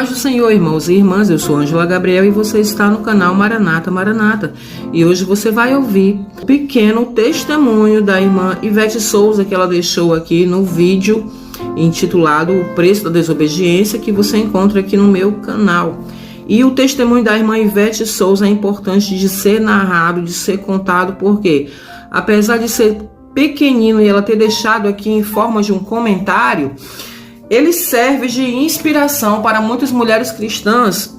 paz do Senhor, irmãos e irmãs, eu sou Ângela Gabriel e você está no canal Maranata Maranata. E hoje você vai ouvir um pequeno testemunho da irmã Ivete Souza que ela deixou aqui no vídeo intitulado O Preço da Desobediência, que você encontra aqui no meu canal. E o testemunho da irmã Ivete Souza é importante de ser narrado, de ser contado, porque apesar de ser pequenino e ela ter deixado aqui em forma de um comentário, ele serve de inspiração para muitas mulheres cristãs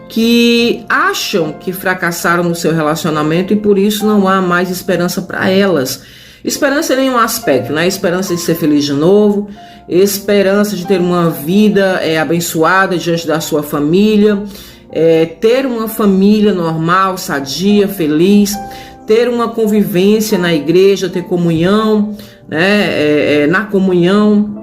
que acham que fracassaram no seu relacionamento e por isso não há mais esperança para elas. Esperança em nenhum aspecto, né? Esperança de ser feliz de novo, esperança de ter uma vida abençoada diante da sua família, ter uma família normal, sadia, feliz, ter uma convivência na igreja, ter comunhão, né? Na comunhão.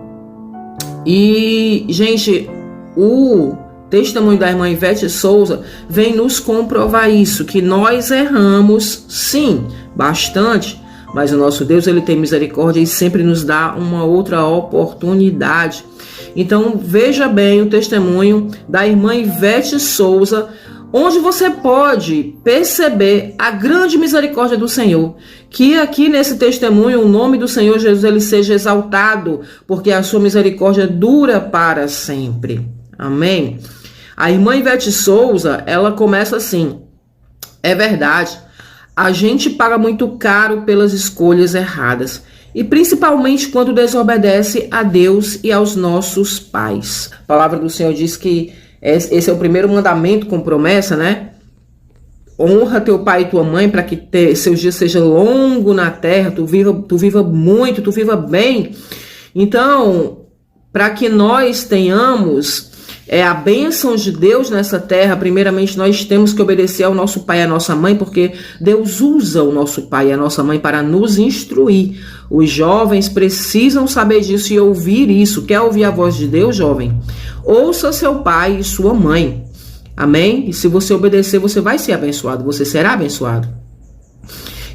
E, gente, o testemunho da irmã Ivete Souza vem nos comprovar isso, que nós erramos, sim, bastante, mas o nosso Deus, ele tem misericórdia e sempre nos dá uma outra oportunidade. Então, veja bem o testemunho da irmã Ivete Souza, onde você pode perceber a grande misericórdia do Senhor. Que aqui nesse testemunho o nome do Senhor Jesus ele seja exaltado, porque a sua misericórdia dura para sempre. Amém? A irmã Ivete Souza, ela começa assim: é verdade, a gente paga muito caro pelas escolhas erradas, e principalmente quando desobedece a Deus e aos nossos pais. A palavra do Senhor diz que esse é o primeiro mandamento com promessa, né? Honra teu pai e tua mãe para que seus dias sejam longos na terra, tu viva muito, tu viva bem. Então, para que nós tenhamos a bênção de Deus nessa terra, primeiramente nós temos que obedecer ao nosso pai e à nossa mãe, porque Deus usa o nosso pai e a nossa mãe para nos instruir. Os jovens precisam saber disso e ouvir isso. Quer ouvir a voz de Deus, jovem? Ouça seu pai e sua mãe. Amém? E se você obedecer, você vai ser abençoado, você será abençoado.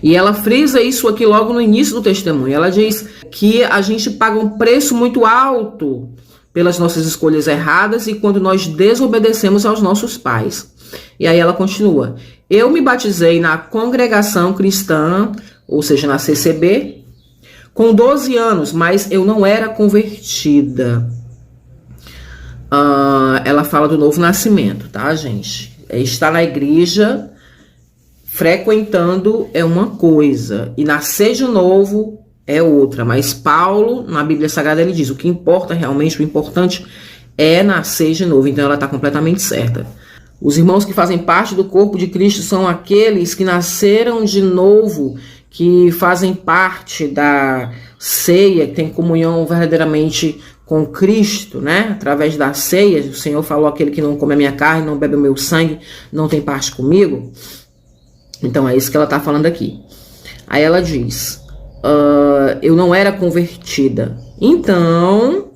E ela frisa isso aqui logo no início do testemunho. Ela diz que a gente paga um preço muito alto pelas nossas escolhas erradas e quando nós desobedecemos aos nossos pais. E aí ela continua: eu me batizei na congregação cristã, ou seja, na CCB, com 12 anos, mas eu não era convertida. Ela fala do novo nascimento, tá, gente? Estar na igreja, frequentando é uma coisa, e nascer de novo é outra. Mas Paulo, na Bíblia Sagrada, ele diz: o que importa realmente, o importante é nascer de novo. Então ela está completamente certa. Os irmãos que fazem parte do corpo de Cristo são aqueles que nasceram de novo, que fazem parte da ceia, que tem comunhão verdadeiramente com Cristo, né? Através da ceia, o Senhor falou: aquele que não come a minha carne, não bebe o meu sangue, não tem parte comigo. Então é isso que ela está falando aqui. Aí ela diz: eu não era convertida. Então,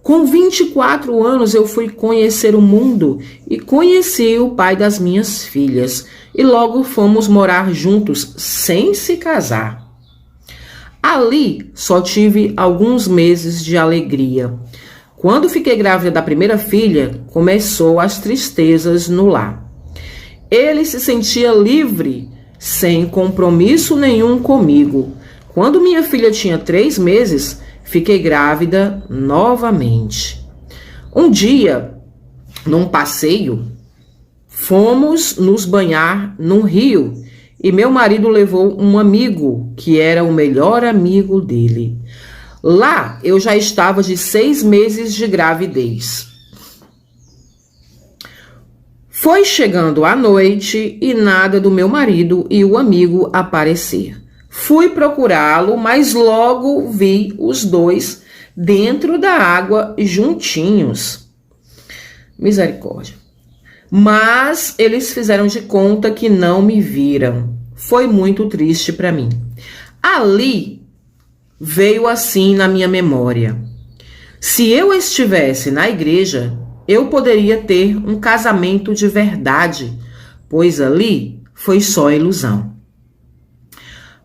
com 24 anos eu fui conhecer o mundo e conheci o pai das minhas filhas. E logo fomos morar juntos sem se casar. Ali só tive alguns meses de alegria. Quando fiquei grávida da primeira filha, começou as tristezas no lar. Ele se sentia livre, sem compromisso nenhum comigo. Quando minha filha tinha 3 meses, fiquei grávida novamente. Um dia, num passeio, fomos nos banhar num rio e meu marido levou um amigo que era o melhor amigo dele. Lá eu já estava de 6 meses de gravidez. Foi chegando a noite e nada do meu marido e o amigo aparecer. Fui procurá-lo, mas logo vi os dois dentro da água juntinhos. Misericórdia. Mas eles fizeram de conta que não me viram. Foi muito triste para mim. Ali veio assim na minha memória: se eu estivesse na igreja, eu poderia ter um casamento de verdade, pois ali foi só ilusão.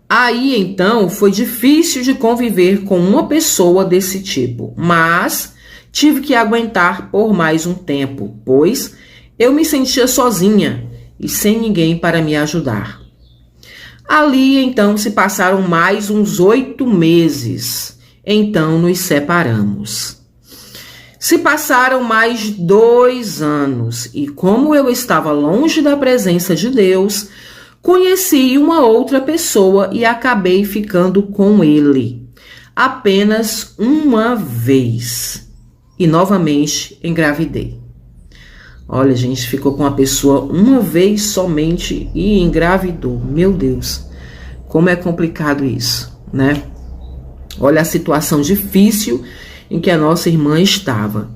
Aí então foi difícil de conviver com uma pessoa desse tipo, mas tive que aguentar por mais um tempo, pois eu me sentia sozinha e sem ninguém para me ajudar. Ali, então, se passaram mais uns 8 meses. Então, nos separamos. Se passaram mais 2 anos e, como eu estava longe da presença de Deus, conheci uma outra pessoa e acabei ficando com ele. Apenas uma vez. E novamente engravidei. Olha, gente, ficou com a pessoa uma vez somente e engravidou. Meu Deus, como é complicado isso, né? Olha a situação difícil em que a nossa irmã estava.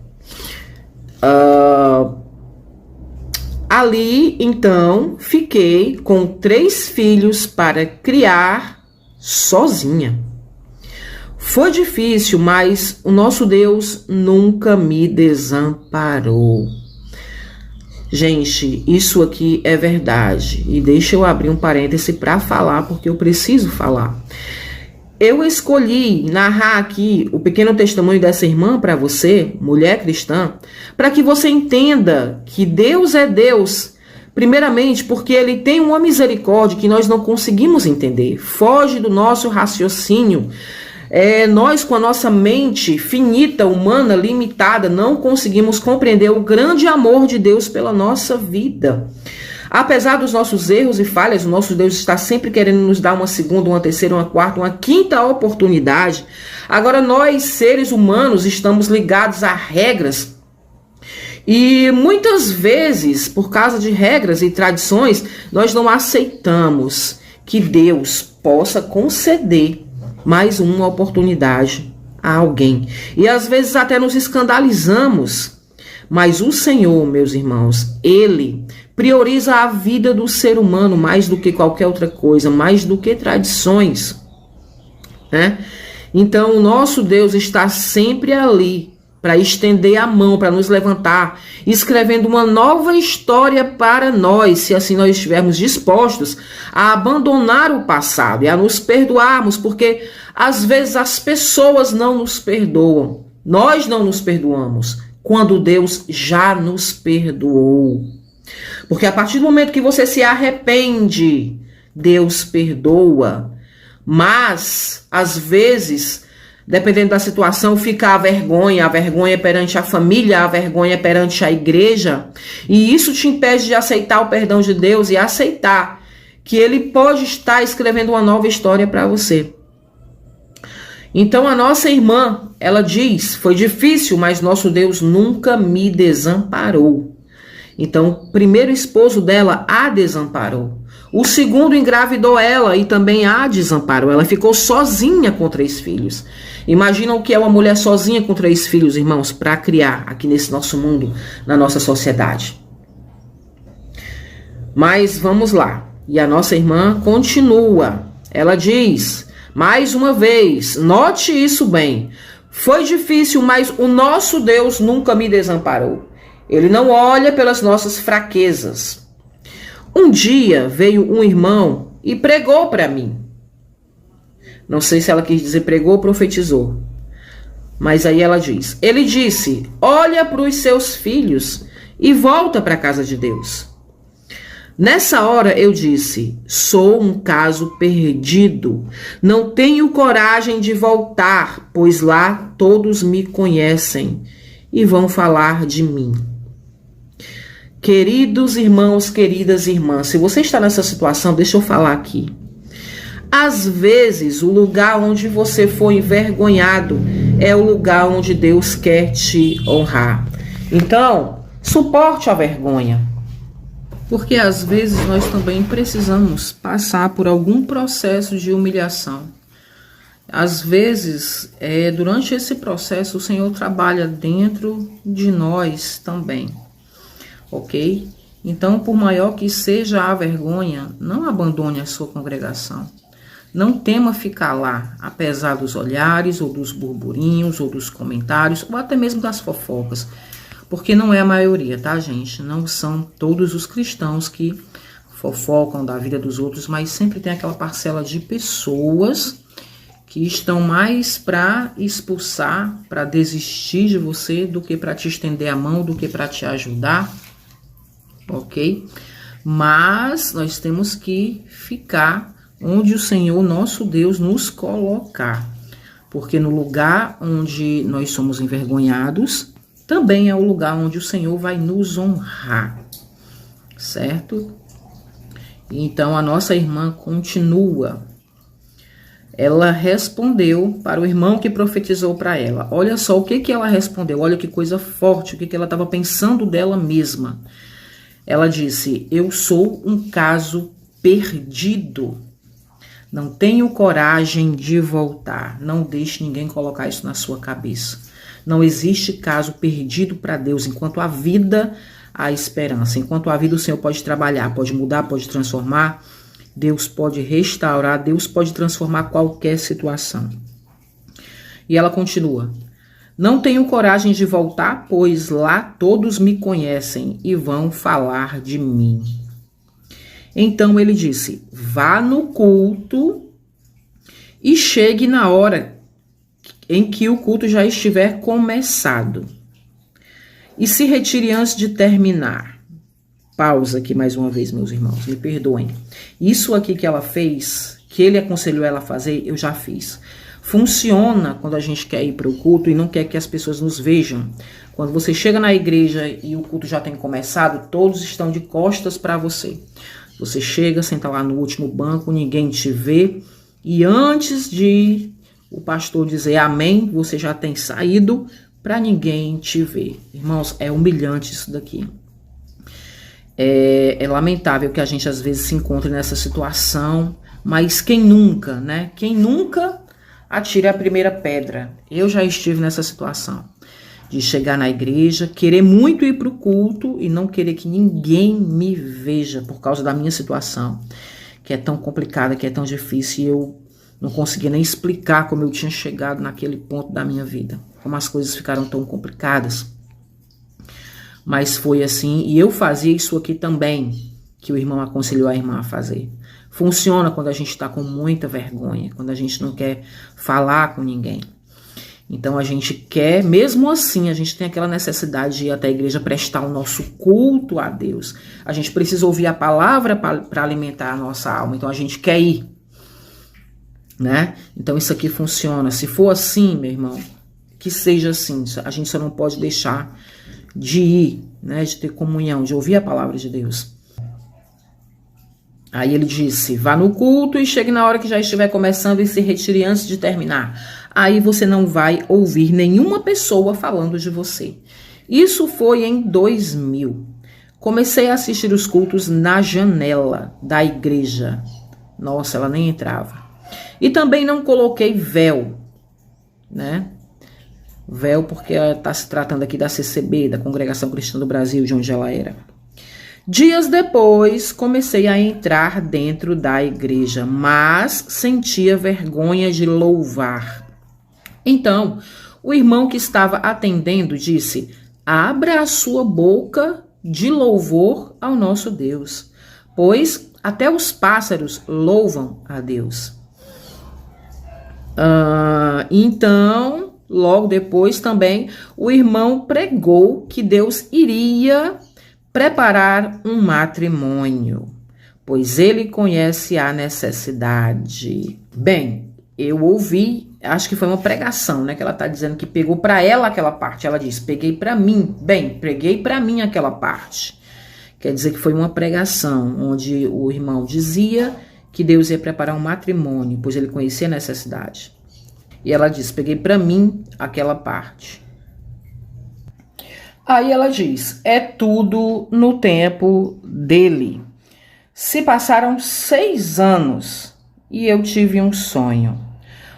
Ali, então, fiquei com 3 filhos para criar sozinha. Foi difícil, mas o nosso Deus nunca me desamparou. Gente, isso aqui é verdade. E deixa eu abrir um parêntese para falar, porque eu preciso falar. Eu escolhi narrar aqui o pequeno testemunho dessa irmã para você, mulher cristã, para que você entenda que Deus é Deus, primeiramente porque Ele tem uma misericórdia que nós não conseguimos entender, foge do nosso raciocínio. Nós, com a nossa mente finita, humana, limitada, não conseguimos compreender o grande amor de Deus pela nossa vida. Apesar dos nossos erros e falhas, o nosso Deus está sempre querendo nos dar uma segunda, uma terceira, uma quarta, uma quinta oportunidade. Agora, nós, seres humanos, estamos ligados a regras. E muitas vezes, por causa de regras e tradições, nós não aceitamos que Deus possa conceder mais uma oportunidade a alguém. E às vezes até nos escandalizamos. Mas o Senhor, meus irmãos, Ele prioriza a vida do ser humano mais do que qualquer outra coisa, mais do que tradições, né? Então, o nosso Deus está sempre ali para estender a mão, para nos levantar, escrevendo uma nova história para nós, se assim nós estivermos dispostos a abandonar o passado e a nos perdoarmos, porque às vezes as pessoas não nos perdoam, nós não nos perdoamos, quando Deus já nos perdoou. Porque a partir do momento que você se arrepende, Deus perdoa. Mas, às vezes, dependendo da situação, fica a vergonha perante a família, a vergonha perante a igreja. E isso te impede de aceitar o perdão de Deus e aceitar que Ele pode estar escrevendo uma nova história para você. Então, a nossa irmã, ela diz, foi difícil, mas nosso Deus nunca me desamparou. Então, o primeiro esposo dela a desamparou. O segundo engravidou ela e também a desamparou. Ela ficou sozinha com 3 filhos. Imagina o que é uma mulher sozinha com 3 filhos, irmãos, para criar aqui nesse nosso mundo, na nossa sociedade. Mas vamos lá. E a nossa irmã continua. Ela diz, mais uma vez, note isso bem. Foi difícil, mas o nosso Deus nunca me desamparou. Ele não olha pelas nossas fraquezas. Um dia veio um irmão e pregou para mim. Não sei se ela quis dizer pregou ou profetizou. Mas aí ela diz. Ele disse, olha para os seus filhos e volta para a casa de Deus. Nessa hora eu disse, sou um caso perdido. Não tenho coragem de voltar, pois lá todos me conhecem e vão falar de mim. Queridos irmãos, queridas irmãs, se você está nessa situação, deixa eu falar aqui. Às vezes, o lugar onde você foi envergonhado é o lugar onde Deus quer te honrar. Então, suporte a vergonha. Porque às vezes nós também precisamos passar por algum processo de humilhação. Às vezes, durante esse processo, o Senhor trabalha dentro de nós também. Ok? Então, por maior que seja a vergonha, não abandone a sua congregação. Não tema ficar lá, apesar dos olhares, ou dos burburinhos, ou dos comentários, ou até mesmo das fofocas. Porque não é a maioria, tá, gente? Não são todos os cristãos que fofocam da vida dos outros, mas sempre tem aquela parcela de pessoas que estão mais para expulsar, para desistir de você, do que para te estender a mão, do que para te ajudar, ok? Mas nós temos que ficar onde o Senhor, nosso Deus, nos colocar. Porque no lugar onde nós somos envergonhados, também é o lugar onde o Senhor vai nos honrar, certo? Então a nossa irmã continua. Ela respondeu para o irmão que profetizou para ela. Olha só o que ela respondeu, olha que coisa forte, o que ela estava pensando dela mesma. Ela disse: eu sou um caso perdido. Não tenho coragem de voltar. Não deixe ninguém colocar isso na sua cabeça. Não existe caso perdido para Deus. Enquanto há vida, há esperança. Enquanto há vida, o Senhor pode trabalhar, pode mudar, pode transformar. Deus pode restaurar, Deus pode transformar qualquer situação. E ela continua: não tenho coragem de voltar, pois lá todos me conhecem e vão falar de mim. Então ele disse: vá no culto e chegue na hora em que o culto já estiver começado. E se retire antes de terminar. Pausa aqui mais uma vez, meus irmãos, me perdoem. Isso aqui que ela fez, que ele aconselhou ela a fazer, eu já fiz. Funciona quando a gente quer ir para o culto e não quer que as pessoas nos vejam. Quando você chega na igreja e o culto já tem começado, todos estão de costas para você. Você chega, senta lá no último banco, ninguém te vê. E antes de o pastor dizer amém, você já tem saído para ninguém te ver. Irmãos, é humilhante isso daqui. É lamentável que a gente às vezes se encontre nessa situação, mas quem nunca, né? Quem nunca atire a primeira pedra. Eu já estive nessa situação de chegar na igreja, querer muito ir para o culto e não querer que ninguém me veja por causa da minha situação, que é tão complicada, que é tão difícil, e eu não conseguia nem explicar como eu tinha chegado naquele ponto da minha vida, como as coisas ficaram tão complicadas. Mas foi assim, e eu fazia isso aqui também, que o irmão aconselhou a irmã a fazer. Funciona quando a gente está com muita vergonha, quando a gente não quer falar com ninguém. Então a gente quer, mesmo assim, a gente tem aquela necessidade de ir até a igreja prestar o nosso culto a Deus. A gente precisa ouvir a palavra para alimentar a nossa alma, então a gente quer ir, né? Então isso aqui funciona. Se for assim, meu irmão, que seja assim, a gente só não pode deixar de ir, né, de ter comunhão, de ouvir a palavra de Deus. Aí ele disse: vá no culto e chegue na hora que já estiver começando e se retire antes de terminar. Aí você não vai ouvir nenhuma pessoa falando de você. Isso foi em 2000. Comecei a assistir os cultos na janela da igreja. Nossa, ela nem entrava. E também não coloquei véu, né? Véu porque está se tratando aqui da CCB, da Congregação Cristã do Brasil, de onde ela era. Dias depois, comecei a entrar dentro da igreja, mas sentia vergonha de louvar. Então, o irmão que estava atendendo disse: abra a sua boca de louvor ao nosso Deus, pois até os pássaros louvam a Deus. Então, logo depois também, o irmão pregou que Deus iria preparar um matrimônio, pois ele conhece a necessidade. Bem, eu ouvi, acho que foi uma pregação, né, que ela está dizendo que pegou para ela aquela parte. Ela disse: peguei para mim. Bem, preguei para mim aquela parte. Quer dizer que foi uma pregação onde o irmão dizia que Deus ia preparar um matrimônio, pois ele conhecia a necessidade. E ela disse: peguei para mim aquela parte. Aí ela diz: é tudo no tempo dele. Se passaram 6 anos e eu tive um sonho.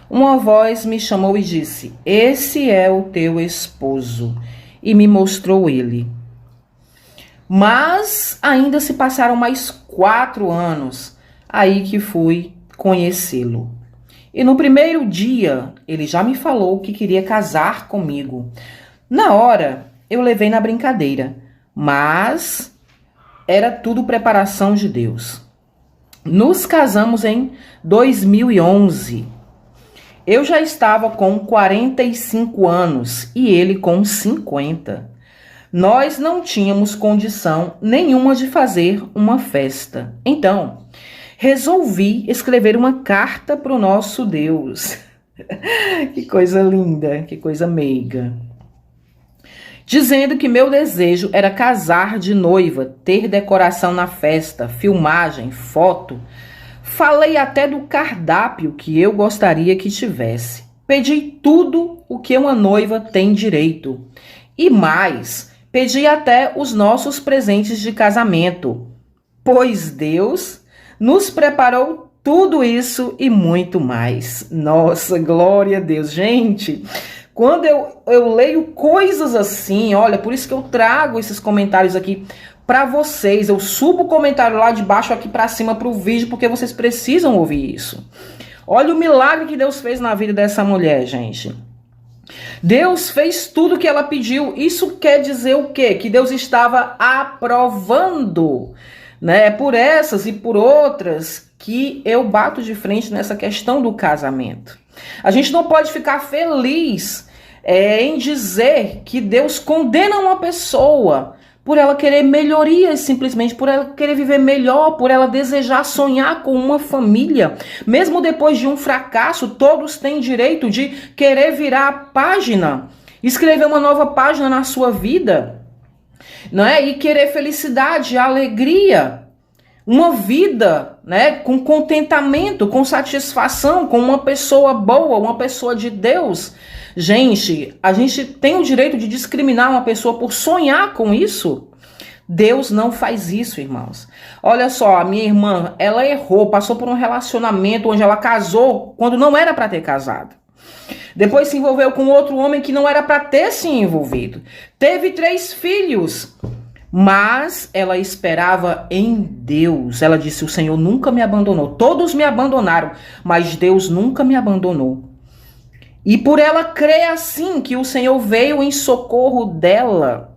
Uma voz me chamou e disse: esse é o teu esposo. E me mostrou ele. Mas ainda se passaram mais 4 anos, aí que fui conhecê-lo. E no primeiro dia, ele já me falou que queria casar comigo. Na hora, eu levei na brincadeira, mas era tudo preparação de Deus. Nos casamos em 2011. Eu já estava com 45 anos e ele com 50. Nós não tínhamos condição nenhuma de fazer uma festa. Então, resolvi escrever uma carta para o nosso Deus. Que coisa linda, que coisa meiga. Dizendo que meu desejo era casar de noiva, ter decoração na festa, filmagem, foto. Falei até do cardápio que eu gostaria que tivesse. Pedi tudo o que uma noiva tem direito. E mais, pedi até os nossos presentes de casamento. Pois Deus nos preparou tudo isso e muito mais. Nossa, glória a Deus. Gente, quando eu leio coisas assim, olha, por isso que eu trago esses comentários aqui para vocês. Eu subo o comentário lá de baixo aqui para cima para o vídeo, porque vocês precisam ouvir isso. Olha o milagre que Deus fez na vida dessa mulher, gente. Deus fez tudo que ela pediu. Isso quer dizer o quê? Que Deus estava aprovando, né? Por essas e por outras que eu bato de frente nessa questão do casamento. A gente não pode ficar feliz em dizer que Deus condena uma pessoa por ela querer melhorias, simplesmente, por ela querer viver melhor, por ela desejar sonhar com uma família. Mesmo depois de um fracasso, todos têm direito de querer virar a página, escrever uma nova página na sua vida, não é? E querer felicidade, alegria, uma vida, né, com contentamento, com satisfação, com uma pessoa boa, uma pessoa de Deus. Gente, a gente tem o direito de discriminar uma pessoa por sonhar com isso? Deus não faz isso, irmãos. Olha só, a minha irmã, ela errou, passou por um relacionamento onde ela casou quando não era para ter casado. Depois se envolveu com outro homem que não era para ter se envolvido. Teve 3 filhos, mas ela esperava em Deus. Ela disse, o Senhor nunca me abandonou. Todos me abandonaram, mas Deus nunca me abandonou. E por ela crer assim, que o Senhor veio em socorro dela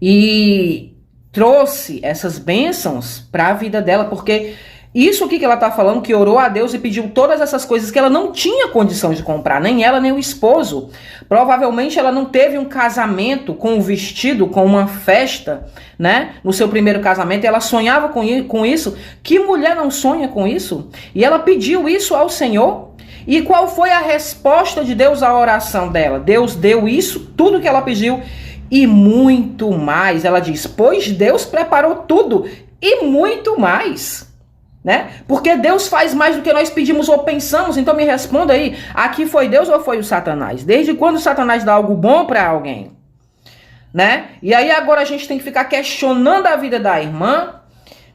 e trouxe essas bênçãos para a vida dela, porque isso aqui que ela está falando, que orou a Deus e pediu todas essas coisas que ela não tinha condição de comprar, nem ela nem o esposo. Provavelmente ela não teve um casamento com um vestido, com uma festa, né? No seu primeiro casamento, ela sonhava com isso. Que mulher não sonha com isso? E ela pediu isso ao Senhor. E qual foi a resposta de Deus à oração dela? Deus deu isso, tudo que ela pediu e muito mais. Ela diz, pois Deus preparou tudo e muito mais, né? Porque Deus faz mais do que nós pedimos ou pensamos. Então me responda aí, aqui foi Deus ou foi o Satanás? Desde quando o Satanás dá algo bom para alguém, né? E aí agora a gente tem que ficar questionando a vida da irmã,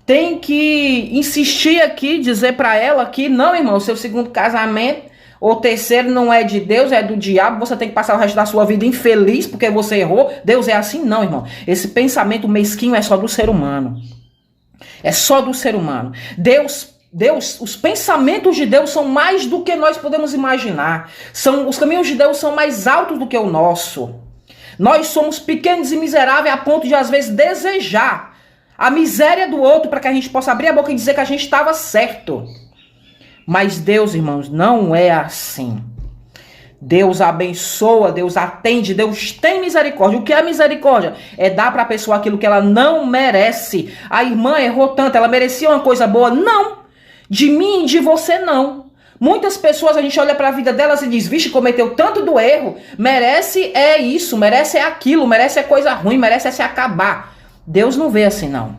tem que insistir aqui, dizer para ela que não, irmão, seu segundo casamento ou terceiro não é de Deus, é do diabo, você tem que passar o resto da sua vida infeliz porque você errou. Deus é assim? Não, irmão. Esse pensamento mesquinho é só do ser humano. É só do ser humano. Deus, os pensamentos de Deus são mais do que nós podemos imaginar. Os caminhos de Deus são mais altos do que o nosso. Nós somos pequenos e miseráveis a ponto de às vezes desejar a miséria do outro para que a gente possa abrir a boca e dizer que a gente estava certo. Mas Deus, irmãos, não é assim. Deus abençoa, Deus atende, Deus tem misericórdia. O que é misericórdia? É dar para a pessoa aquilo que ela não merece. A irmã errou tanto, ela merecia uma coisa boa? Não. De mim e de você, não. Muitas pessoas, a gente olha para a vida delas e diz, vixe, cometeu tanto do erro, merece é isso, merece é aquilo, merece é coisa ruim, merece é se acabar. Deus não vê assim, não.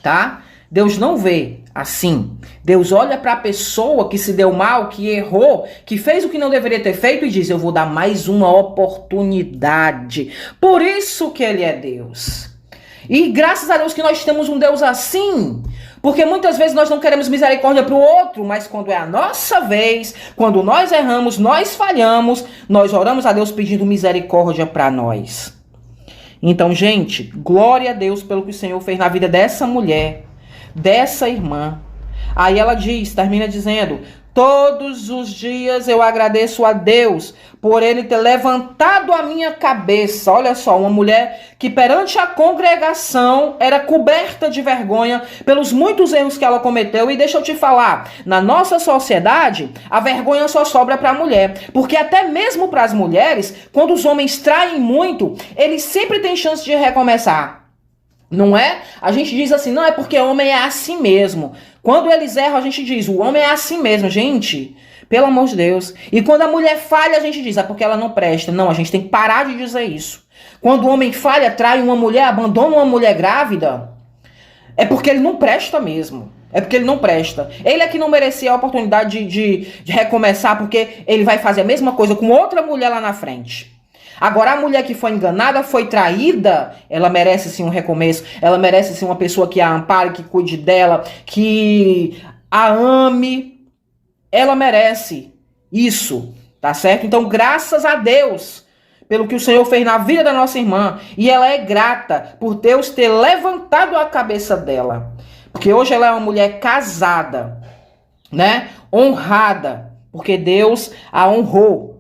Tá? Deus não vê assim. Deus olha para a pessoa que se deu mal, que errou, que fez o que não deveria ter feito e diz, eu vou dar mais uma oportunidade. Por isso que ele é Deus. E graças a Deus que nós temos um Deus assim. Porque muitas vezes nós não queremos misericórdia para o outro, mas quando é a nossa vez, quando nós erramos, nós falhamos, nós oramos a Deus pedindo misericórdia para nós. Então, gente, glória a Deus pelo que o Senhor fez na vida dessa mulher, dessa irmã. Aí ela diz, termina dizendo: todos os dias eu agradeço a Deus por ele ter levantado a minha cabeça. Olha só, uma mulher que perante a congregação era coberta de vergonha pelos muitos erros que ela cometeu. E deixa eu te falar, na nossa sociedade, a vergonha só sobra para a mulher. Porque até mesmo para as mulheres, quando os homens traem muito, eles sempre têm chance de recomeçar. Não é? A gente diz assim, não, é porque o homem é assim mesmo. Quando eles erram, a gente diz, o homem é assim mesmo, gente. Pelo amor de Deus. E quando a mulher falha, a gente diz, é porque ela não presta. Não, a gente tem que parar de dizer isso. Quando o homem falha, trai uma mulher, abandona uma mulher grávida, é porque ele não presta mesmo. É porque ele não presta. Ele é que não merecia a oportunidade de recomeçar, porque ele vai fazer a mesma coisa com outra mulher lá na frente. Agora, a mulher que foi enganada, foi traída, ela merece sim um recomeço, ela merece sim uma pessoa que a ampare, que cuide dela, que a ame. Ela merece isso, tá certo? Então, graças a Deus pelo que o Senhor fez na vida da nossa irmã. E ela é grata por Deus ter levantado a cabeça dela. Porque hoje ela é uma mulher casada, né? Honrada, porque Deus a honrou.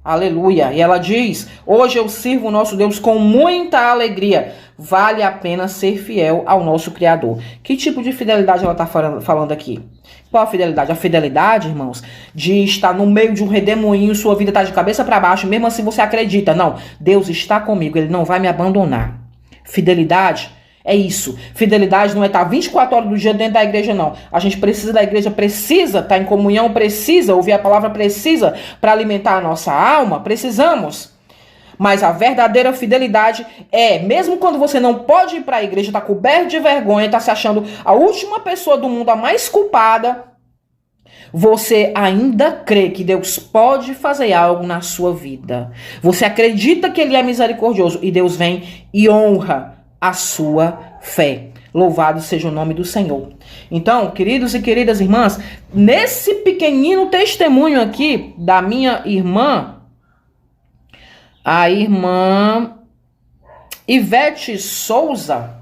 Aleluia. E ela diz, hoje eu sirvo o nosso Deus com muita alegria. Vale a pena ser fiel ao nosso Criador. Que tipo de fidelidade ela está falando aqui? Qual a fidelidade? A fidelidade, irmãos, de estar no meio de um redemoinho, sua vida está de cabeça para baixo, mesmo assim você acredita. Não, Deus está comigo, Ele não vai me abandonar. Fidelidade é isso. Fidelidade não é estar 24 horas do dia dentro da igreja, não. A gente precisa da igreja, precisa estar em comunhão, precisa ouvir a palavra, precisa para alimentar a nossa alma, precisamos. Mas a verdadeira fidelidade é, mesmo quando você não pode ir para a igreja, está coberto de vergonha, está se achando a última pessoa do mundo, a mais culpada, você ainda crê que Deus pode fazer algo na sua vida. Você acredita que Ele é misericordioso e Deus vem e honra a sua fé. Louvado seja o nome do Senhor. Então, queridos e queridas irmãs, nesse pequenino testemunho aqui da minha irmã, a irmã Ivete Souza,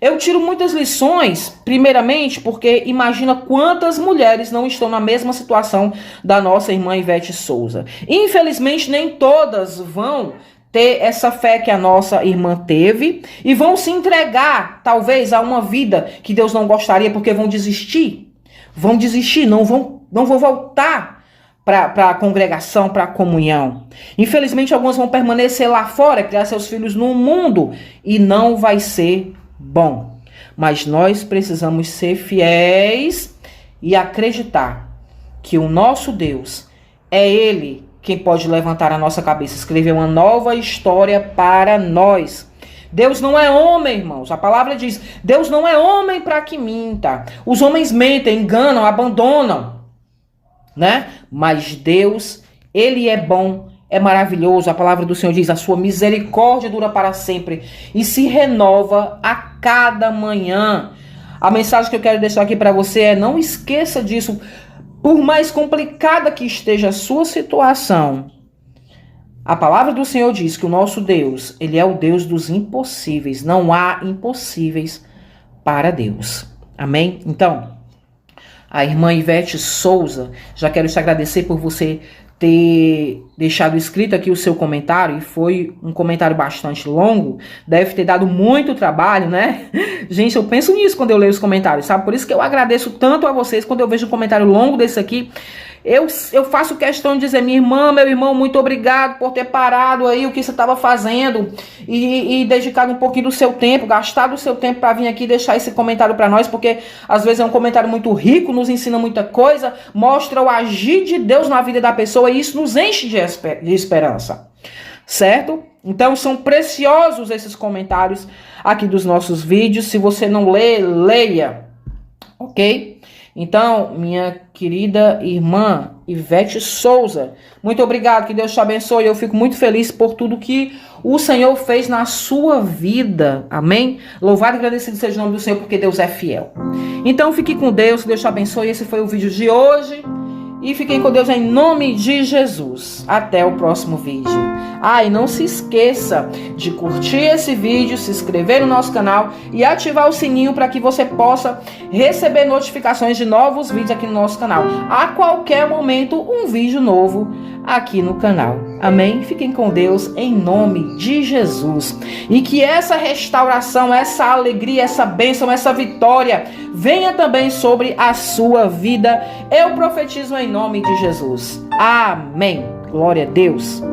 eu tiro muitas lições, primeiramente porque imagina quantas mulheres não estão na mesma situação da nossa irmã Ivete Souza. Infelizmente, nem todas vão ter essa fé que a nossa irmã teve e vão se entregar, talvez, a uma vida que Deus não gostaria, porque vão desistir. Vão desistir, não vão voltar para a congregação, para a comunhão. Infelizmente, algumas vão permanecer lá fora, criar seus filhos no mundo, e não vai ser bom. Mas nós precisamos ser fiéis e acreditar que o nosso Deus é Ele quem pode levantar a nossa cabeça, escrever uma nova história para nós. Deus não é homem, irmãos. A palavra diz, Deus não é homem para que minta. Os homens mentem, enganam, abandonam, né? Mas Deus, Ele é bom, é maravilhoso. A palavra do Senhor diz, a sua misericórdia dura para sempre e se renova a cada manhã. A mensagem que eu quero deixar aqui para você é, não esqueça disso. Por mais complicada que esteja a sua situação, a palavra do Senhor diz que o nosso Deus, Ele é o Deus dos impossíveis. Não há impossíveis para Deus. Amém? Então, a irmã Ivete Souza, já quero te agradecer por você ter deixado escrito aqui o seu comentário, e foi um comentário bastante longo, deve ter dado muito trabalho, né? Gente, eu penso nisso quando eu leio os comentários, sabe? Por isso que eu agradeço tanto a vocês quando eu vejo um comentário longo desse aqui. Eu faço questão de dizer, minha irmã, meu irmão, muito obrigado por ter parado aí o que você estava fazendo e dedicado um pouquinho do seu tempo, gastado o seu tempo para vir aqui deixar esse comentário para nós, porque às vezes é um comentário muito rico, nos ensina muita coisa, mostra o agir de Deus na vida da pessoa e isso nos enche de esperança, certo? Então são preciosos esses comentários aqui dos nossos vídeos. Se você não lê, leia, ok? Então, minha querida irmã Ivete Souza, muito obrigado, que Deus te abençoe. Eu fico muito feliz por tudo que o Senhor fez na sua vida, amém? Louvado e agradecido seja o nome do Senhor, porque Deus é fiel. Então, fique com Deus, que Deus te abençoe. Esse foi o vídeo de hoje. E fiquem com Deus em nome de Jesus. Até o próximo vídeo. E não se esqueça de curtir esse vídeo, se inscrever no nosso canal e ativar o sininho para que você possa receber notificações de novos vídeos aqui no nosso canal. A qualquer momento, um vídeo novo aqui no canal. Amém? Fiquem com Deus em nome de Jesus. E que essa restauração, essa alegria, essa bênção, essa vitória venha também sobre a sua vida. Eu profetizo em nome de Jesus. Amém. Glória a Deus.